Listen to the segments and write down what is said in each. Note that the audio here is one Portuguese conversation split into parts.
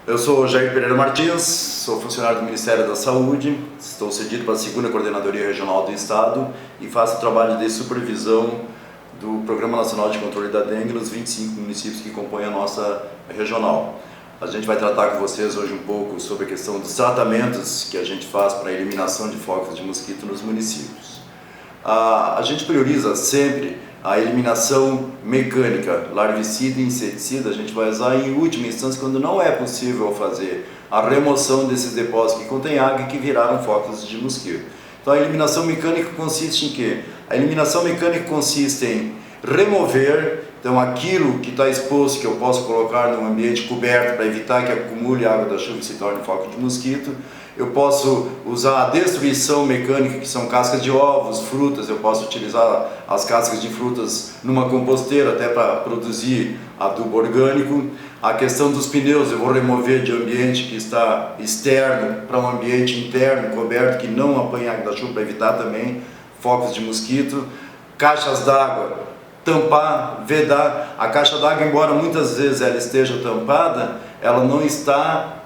Eu sou Jair Pereira Martins, sou funcionário do Ministério da Saúde, estou cedido para a 2ª Coordenadoria Regional do Estado e faço o trabalho de supervisão do Programa Nacional de Controle da Dengue nos 25 municípios que compõem a nossa regional. A gente vai tratar com vocês hoje um pouco sobre a questão dos tratamentos que a gente faz para a eliminação de focos de mosquito nos municípios. A gente prioriza sempre a eliminação mecânica, larvicida e inseticida. A gente vai usar em última instância quando não é possível fazer a remoção desses depósitos que contêm água e que viraram focos de mosquito. Então a eliminação mecânica consiste em quê? A eliminação mecânica consiste em remover aquilo que está exposto, que eu posso colocar num ambiente coberto para evitar que acumule água da chuva e se torne foco de mosquito. Eu posso usar a destruição mecânica, que são cascas de ovos, frutas. Eu posso utilizar as cascas de frutas numa composteira até para produzir adubo orgânico. A questão dos pneus, eu vou remover de ambiente que está externo para um ambiente interno, coberto, que não apanha água da chuva, para evitar também focos de mosquito. Caixas d'água, tampar, vedar. A caixa d'água, embora muitas vezes ela esteja tampada, ela não está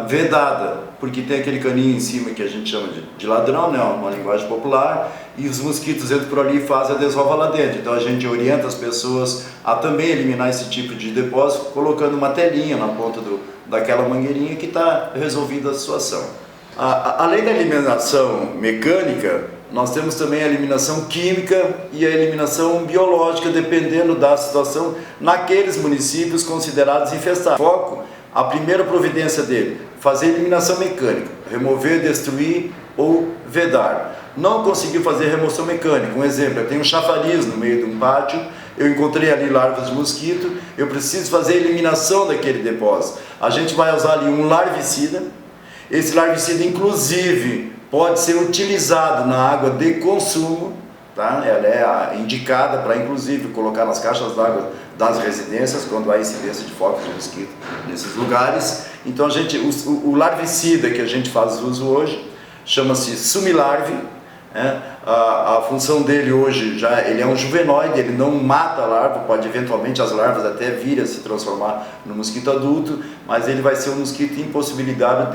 vedada, porque tem aquele caninho em cima que a gente chama de ladrão, né, uma linguagem popular, e os mosquitos entram por ali e fazem a desova lá dentro. Então a gente orienta as pessoas a também eliminar esse tipo de depósito, colocando uma telinha na ponta daquela mangueirinha, que está resolvida a situação. Além da eliminação mecânica, nós temos também a eliminação química e a eliminação biológica, dependendo da situação naqueles municípios considerados infestados. Foco, a primeira providência dele, fazer eliminação mecânica, remover, destruir ou vedar. Não conseguiu fazer remoção mecânica. Um exemplo, eu tenho um chafariz no meio de um pátio, eu encontrei ali larvas de mosquito, eu preciso fazer a eliminação daquele depósito. A gente vai usar ali um larvicida. Esse larvicida, inclusive, pode ser utilizado na água de consumo, tá? Ela é indicada para, inclusive, colocar nas caixas d'água das residências, quando há incidência de focos de mosquito nesses lugares. Então, o larvicida que a gente faz uso hoje chama-se Sumilarve. A função dele hoje, ele é um juvenóide, ele não mata a larva, pode eventualmente as larvas até vir a se transformar no mosquito adulto, mas ele vai ser um mosquito impossibilitado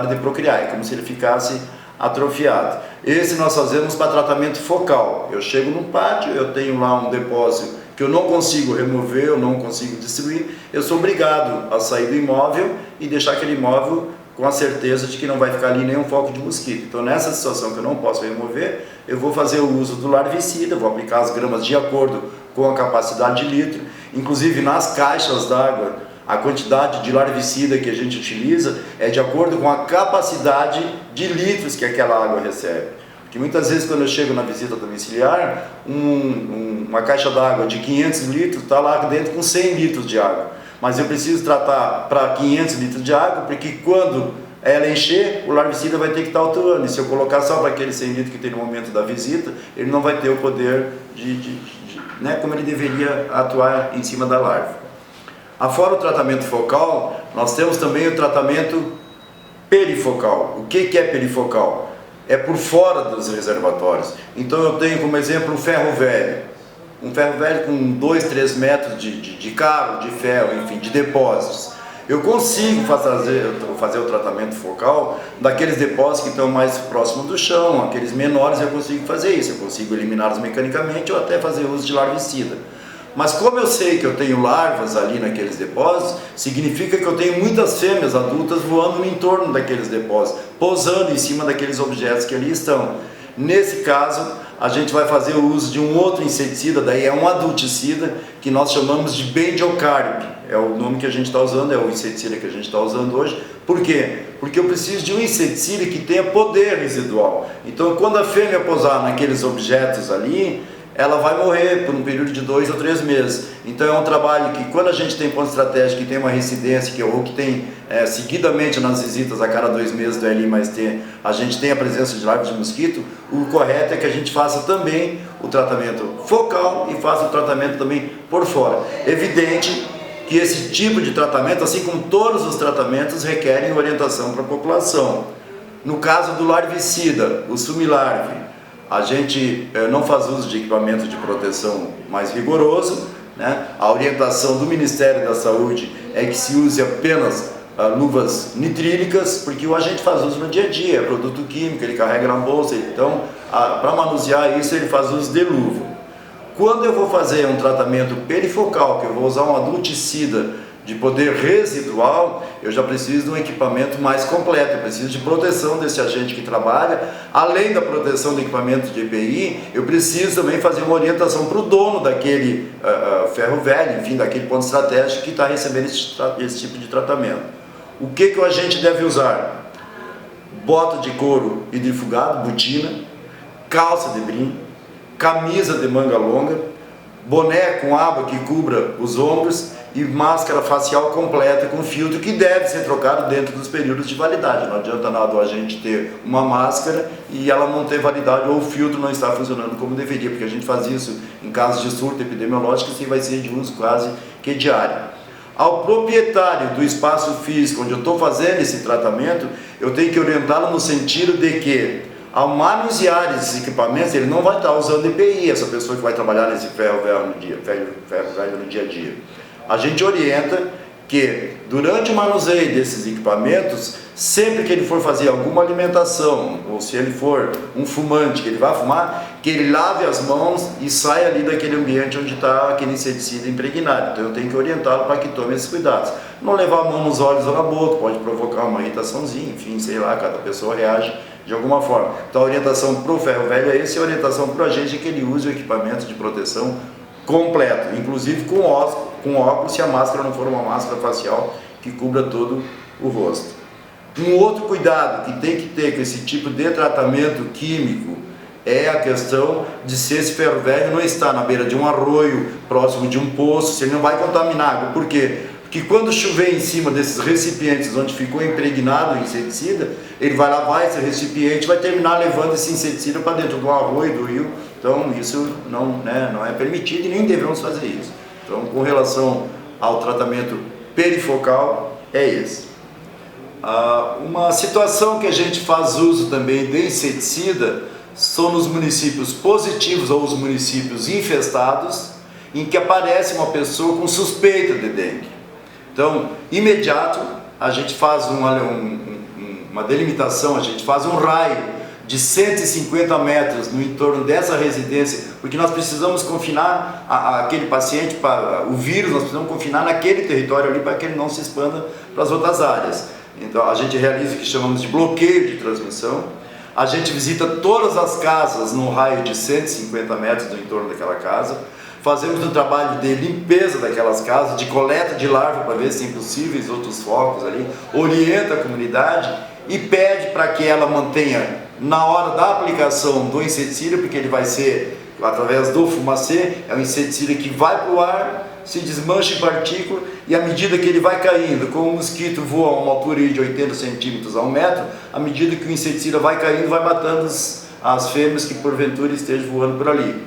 de procriar, é como se ele ficasse atrofiado. Esse nós fazemos para tratamento focal. Eu chego num pátio, eu tenho lá um depósito que eu não consigo remover, eu não consigo destruir, eu sou obrigado a sair do imóvel e deixar aquele imóvel com a certeza de que não vai ficar ali nenhum foco de mosquito. Então, nessa situação que eu não posso remover, eu vou fazer o uso do larvicida, vou aplicar as gramas de acordo com a capacidade de litro. Inclusive, nas caixas d'água, a quantidade de larvicida que a gente utiliza é de acordo com a capacidade de litros que aquela água recebe. Porque muitas vezes, quando eu chego na visita domiciliar, uma caixa d'água de 500 litros está lá dentro com 100 litros de água. Mas eu preciso tratar para 500 litros de água, porque quando ela encher, o larvicida vai ter que estar atuando. E se eu colocar só para aquele 100 litros que tem no momento da visita, ele não vai ter o poder como ele deveria atuar em cima da larva. Afora o tratamento focal, nós temos também o tratamento perifocal. O que é perifocal? É por fora dos reservatórios. Então eu tenho como exemplo um ferro velho. Um ferro velho com 2, 3 metros de cabo, de ferro, enfim, de depósitos. Eu consigo fazer o tratamento focal daqueles depósitos que estão mais próximos do chão, aqueles menores eu consigo fazer isso. Eu consigo eliminá-los mecanicamente ou até fazer uso de larvicida. Mas como eu sei que eu tenho larvas ali naqueles depósitos, significa que eu tenho muitas fêmeas adultas voando no entorno daqueles depósitos, pousando em cima daqueles objetos que ali estão. Nesse caso, a gente vai fazer o uso de um outro inseticida, daí é um adulticida, que nós chamamos de bendiocarb. É o nome que a gente está usando, é o inseticida que a gente está usando hoje. Por quê? Porque eu preciso de um inseticida que tenha poder residual. Então, quando a fêmea pousar naqueles objetos ali, ela vai morrer por um período de 2 ou 3 meses. Então é um trabalho que, quando a gente tem ponto estratégico, que tem uma residência, ou que tem seguidamente nas visitas a cada 2 meses do LI+T, a gente tem a presença de larvas de mosquito, o correto é que a gente faça também o tratamento focal e faça o tratamento também por fora. Evidente que esse tipo de tratamento, assim como todos os tratamentos, requerem orientação para a população. No caso do larvicida, o Sumilarve, a gente não faz uso de equipamento de proteção mais rigoroso, né? A orientação do Ministério da Saúde é que se use apenas luvas nitrílicas, porque o agente faz uso no dia a dia, é produto químico, ele carrega na bolsa, então para manusear isso ele faz uso de luva. Quando eu vou fazer um tratamento perifocal, que eu vou usar um adulticida de poder residual, eu já preciso de um equipamento mais completo, eu preciso de proteção desse agente que trabalha. Além da proteção do equipamento de EPI, eu preciso também fazer uma orientação para o dono daquele ferro velho, enfim, daquele ponto estratégico que está recebendo esse tipo de tratamento. O que o agente deve usar? Bota de couro hidrifugado, botina, calça de brim, camisa de manga longa, boné com aba que cubra os ombros e máscara facial completa com filtro que deve ser trocado dentro dos períodos de validade. Não adianta nada a gente ter uma máscara e ela não ter validade ou o filtro não está funcionando como deveria, porque a gente faz isso em casos de surto epidemiológico e vai ser de uso quase que diário. Ao proprietário do espaço físico onde eu estou fazendo esse tratamento, eu tenho que orientá-lo no sentido de que, ao manusear esses equipamentos, ele não vai estar usando EPI, essa pessoa que vai trabalhar nesse ferro velho no dia a dia. A gente orienta que, durante o manuseio desses equipamentos, sempre que ele for fazer alguma alimentação, ou se ele for um fumante, que ele vai fumar, que ele lave as mãos e saia ali daquele ambiente onde está aquele inseticida impregnado. Então eu tenho que orientá-lo para que tome esses cuidados. Não levar a mão nos olhos ou na boca, pode provocar uma irritaçãozinha, enfim, sei lá, cada pessoa reage de alguma forma. Então a orientação para o ferro velho é essa, e a orientação para o agente é que ele use o equipamento de proteção completo, inclusive com óculos, se a máscara não for uma máscara facial que cubra todo o rosto. Um outro cuidado que tem que ter com esse tipo de tratamento químico é a questão de se esse ferro velho não está na beira de um arroio, próximo de um poço, se ele não vai contaminar água. Por quê? Porque quando chover em cima desses recipientes onde ficou impregnado o inseticida, ele vai lavar esse recipiente e vai terminar levando esse inseticida para dentro do arroio, do rio. Então isso não é permitido e nem devemos fazer isso. Então, com relação ao tratamento perifocal, é esse. Uma situação que a gente faz uso também de inseticida são nos municípios positivos ou os municípios infestados, em que aparece uma pessoa com suspeita de dengue. Então, imediato, a gente faz uma delimitação, a gente faz um raio de 150 metros no entorno dessa residência, porque nós precisamos confinar aquele paciente, para o vírus, nós precisamos confinar naquele território ali para que ele não se expanda para as outras áreas. Então a gente realiza o que chamamos de bloqueio de transmissão, a gente visita todas as casas no raio de 150 metros do entorno daquela casa, fazemos um trabalho de limpeza daquelas casas, de coleta de larva para ver se tem possíveis outros focos ali, orienta a comunidade e pede para que ela mantenha, na hora da aplicação do inseticida, porque ele vai ser através do fumacê, é um inseticida que vai para o ar, se desmancha em partícula, e à medida que ele vai caindo, como o mosquito voa a uma altura de 80 centímetros a 1 metro, à medida que o inseticida vai caindo, vai matando as fêmeas que porventura estejam voando por ali.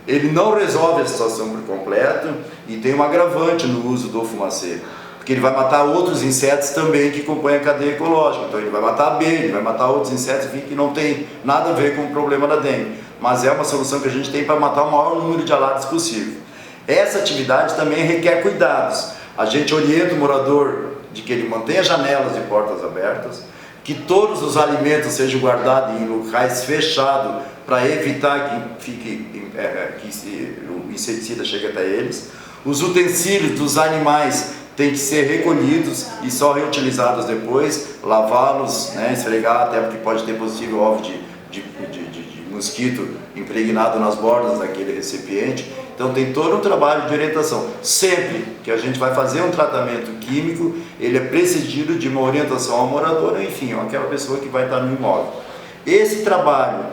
Ele não resolve a situação por completo e tem um agravante no uso do fumacê, porque ele vai matar outros insetos também que compõem a cadeia ecológica. Então ele vai matar abelha, ele vai matar outros insetos, enfim, que não tem nada a ver com o problema da dengue, mas é uma solução que a gente tem para matar o maior número de alares possível. Essa atividade também requer cuidados. A gente orienta o morador de que ele mantenha janelas e portas abertas, que todos os alimentos sejam guardados em locais fechados para evitar que o inseticida chegue até eles. Os utensílios dos animais têm que ser recolhidos e só reutilizados depois, lavá-los, esfregar, até porque pode ter possível ovo de mosquito impregnado nas bordas daquele recipiente. Então tem todo um trabalho de orientação. Sempre que a gente vai fazer um tratamento químico, ele é precedido de uma orientação ao morador, enfim, aquela pessoa que vai estar no imóvel. Esse trabalho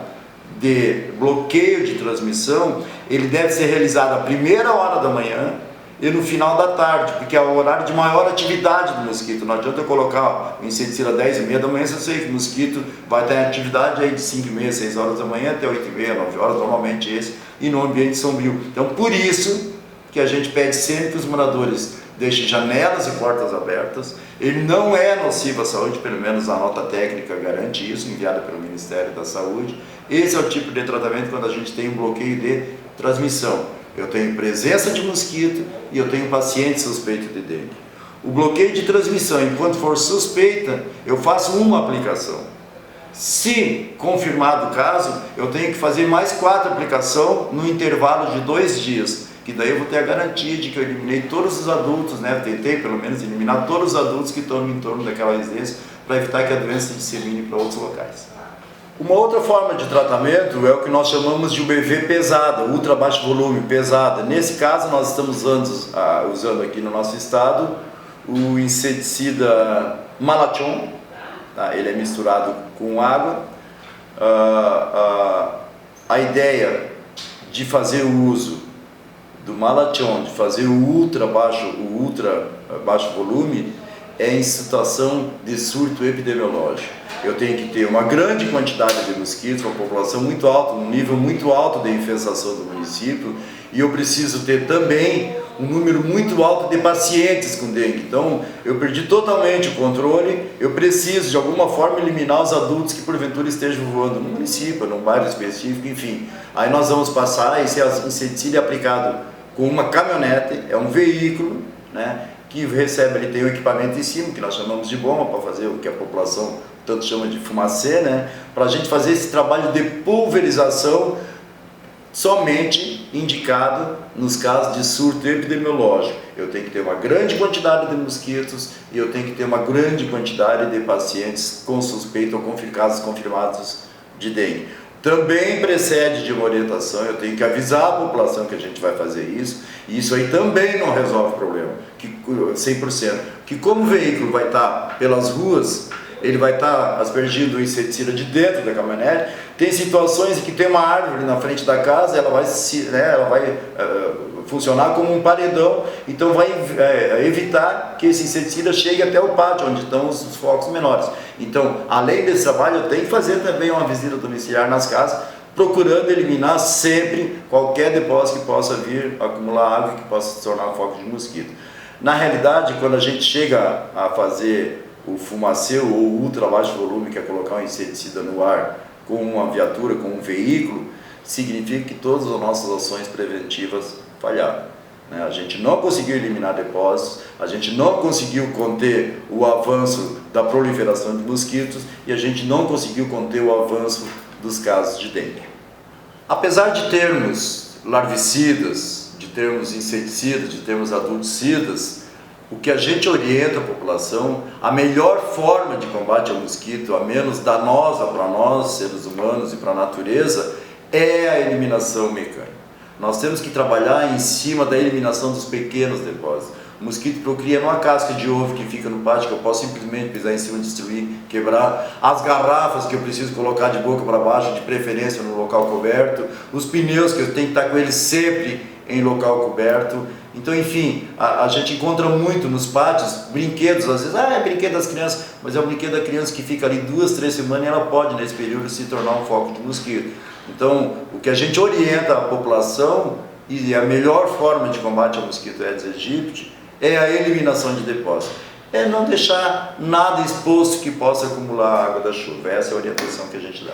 de bloqueio de transmissão, ele deve ser realizado à primeira hora da manhã e no final da tarde, porque é o horário de maior atividade do mosquito. Não adianta eu colocar o inseticida às 10h30 da manhã, se eu sei que o mosquito vai estar em atividade aí de 5h30, 6 horas da manhã até 8h30, 9 horas, normalmente esse, e no ambiente sombrio. Então por isso que a gente pede sempre que os moradores deixem janelas e portas abertas. Ele não é nocivo à saúde, pelo menos a nota técnica garante isso, enviada pelo Ministério da Saúde. Esse é o tipo de tratamento quando a gente tem um bloqueio de transmissão. Eu tenho presença de mosquito e eu tenho paciente suspeito de dengue. O bloqueio de transmissão, enquanto for suspeita, eu faço uma aplicação. Se confirmado o caso, eu tenho que fazer mais 4 aplicações no intervalo de 2 dias, que daí eu vou ter a garantia de que eu eliminei todos os adultos, né? Tentei pelo menos eliminar todos os adultos que estão no entorno daquela residência, para evitar que a doença se dissemine para outros locais. Uma outra forma de tratamento é o que nós chamamos de UBV pesada, ultra baixo volume, pesada. Nesse caso nós estamos usando aqui no nosso estado o inseticida Malathion, tá? Ele é misturado com água. A ideia de fazer o uso do Malathion, de fazer o ultra baixo volume, é em situação de surto epidemiológico. Eu tenho que ter uma grande quantidade de mosquitos, uma população muito alta, um nível muito alto de infestação do município, e eu preciso ter também um número muito alto de pacientes com dengue. Então, eu perdi totalmente o controle, eu preciso de alguma forma eliminar os adultos que porventura estejam voando no município, num bairro específico, enfim. Aí nós vamos passar, esse inseticida é aplicado com uma caminhonete, é um veículo, né, que recebe, ele tem um equipamento em cima, que nós chamamos de bomba, para fazer o que a população tanto chama de fumacê, né, para a gente fazer esse trabalho de pulverização somente indicado nos casos de surto epidemiológico. Eu tenho que ter uma grande quantidade de mosquitos e eu tenho que ter uma grande quantidade de pacientes com suspeita ou com casos confirmados de dengue. Também precede de uma orientação, eu tenho que avisar a população que a gente vai fazer isso, e isso aí também não resolve o problema, 100%. Que como o veículo vai estar pelas ruas, ele vai estar aspergindo o inseticida de dentro da caminhonete. Tem situações em que tem uma árvore na frente da casa, ela vai funcionar como um paredão, então vai evitar que esse inseticida chegue até o pátio, onde estão os focos menores. Então, além desse trabalho, eu tenho que fazer também uma visita domiciliar nas casas, procurando eliminar sempre qualquer depósito que possa vir acumular água e que possa se tornar um foco de mosquito. Na realidade, quando a gente chega a fazer o fumacê ou o ultra baixo volume, que é colocar um inseticida no ar com uma viatura, com um veículo, significa que todas as nossas ações preventivas falharam, né? A gente não conseguiu eliminar depósitos, a gente não conseguiu conter o avanço da proliferação de mosquitos e a gente não conseguiu conter o avanço dos casos de dengue. Apesar de termos larvicidas, de termos inseticidas, de termos adulticidas, o que a gente orienta a população, a melhor forma de combate ao mosquito, a menos danosa para nós, seres humanos, e para a natureza, é a eliminação mecânica. Nós temos que trabalhar em cima da eliminação dos pequenos depósitos. O mosquito procria numa casca de ovo que fica no pátio, que eu posso simplesmente pisar em cima, destruir, quebrar. As garrafas que eu preciso colocar de boca para baixo, de preferência no local coberto. Os pneus que eu tenho que estar com eles sempre em local coberto. Então, enfim, a gente encontra muito nos pátios brinquedos, às vezes, é brinquedo das crianças, mas é um brinquedo da criança que fica ali 2, 3 semanas e ela pode, nesse período, se tornar um foco de mosquito. Então, o que a gente orienta a população, e a melhor forma de combate ao mosquito Aedes aegypti, é a eliminação de depósitos. É não deixar nada exposto que possa acumular a água da chuva. Essa é a orientação que a gente dá.